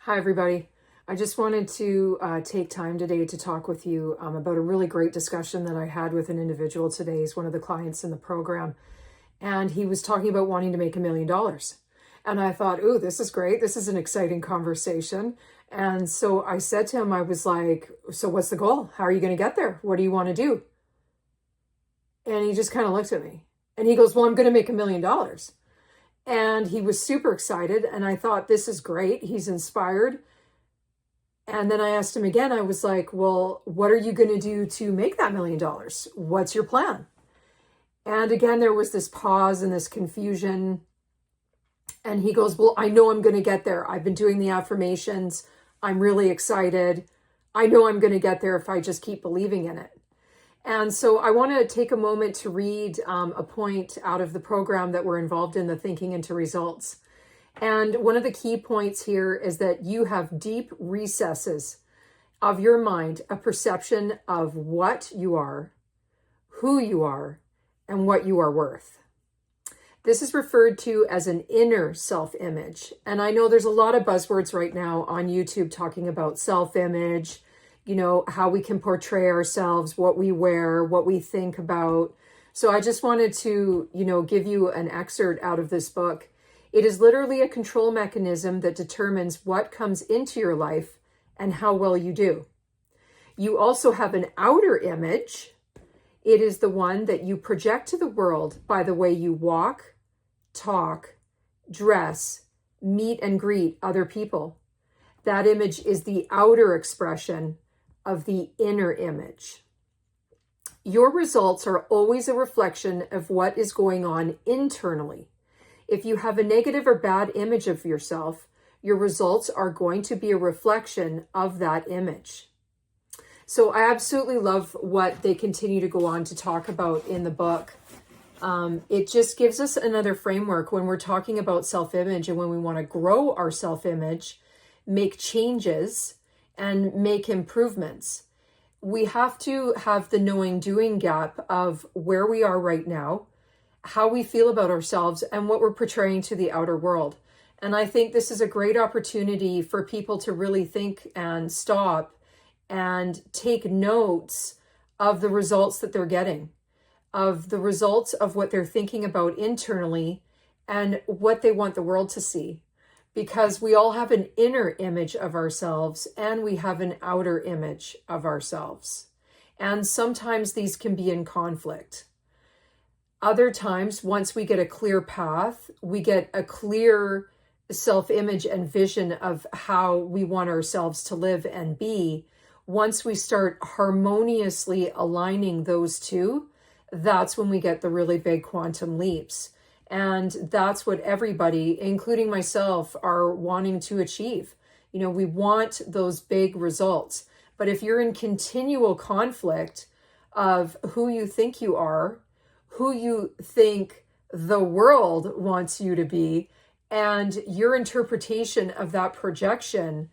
Hi, everybody. I just wanted to take time today to talk with you about a really great discussion that I had with an individual today. He's one of the clients in the program, and he was talking about wanting to make $1 million. And I thought, ooh, this is great. This is an exciting conversation. And so I said to him, I was like, so what's the goal? How are you going to get there? What do you want to do? And he just kind of looked at me and he goes, well, I'm going to make $1 million. And he was super excited. And I thought, this is great. He's inspired. And then I asked him again, I was like, well, what are you going to do to make that $1 million? What's your plan? And again, there was this pause and this confusion. And he goes, well, I know I'm going to get there. I've been doing the affirmations. I'm really excited. I know I'm going to get there if I just keep believing in it. And so I want to take a moment to read a point out of the program that we're involved in, the Thinking into Results. And one of the key points here is that you have deep recesses of your mind, a perception of what you are, who you are, and what you are worth. This is referred to as an inner self-image. And I know there's a lot of buzzwords right now on YouTube talking about self-image, you know, how we can portray ourselves, what we wear, what we think about. So I just wanted to, give you an excerpt out of this book. It is literally a control mechanism that determines what comes into your life and how well you do. You also have an outer image. It is the one that you project to the world by the way you walk, talk, dress, meet and greet other people. That image is the outer expression of the inner image. Your results are always a reflection of what is going on internally. If you have a negative or bad image of yourself, your results are going to be a reflection of that image. So I absolutely love what they continue to go on to talk about in the book. It just gives us another framework when we're talking about self-image and when we want to grow our self-image, make changes, and make improvements. We have to have the knowing-doing gap of where we are right now, how we feel about ourselves, and what we're portraying to the outer world. And I think this is a great opportunity for people to really think and stop and take notes of the results that they're getting, of the results of what they're thinking about internally and what they want the world to see. Because we all have an inner image of ourselves and we have an outer image of ourselves. And sometimes these can be in conflict. Other times, once we get a clear path, we get a clear self-image and vision of how we want ourselves to live and be. Once we start harmoniously aligning those two, that's when we get the really big quantum leaps. And that's what everybody, including myself, are wanting to achieve. We want those big results. But if you're in continual conflict of who you think you are, who you think the world wants you to be, and your interpretation of that projection,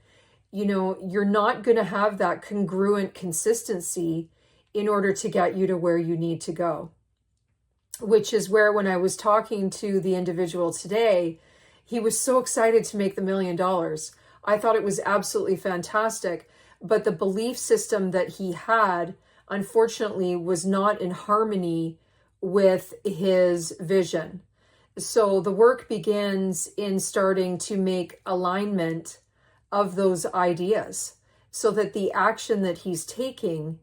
you're not going to have that congruent consistency in order to get you to where you need to go. Which is where, when I was talking to the individual today, he was so excited to make the $1 million. I thought it was absolutely fantastic. But the belief system that he had, unfortunately, was not in harmony with his vision. So the work begins in starting to make alignment of those ideas so that the action that he's taking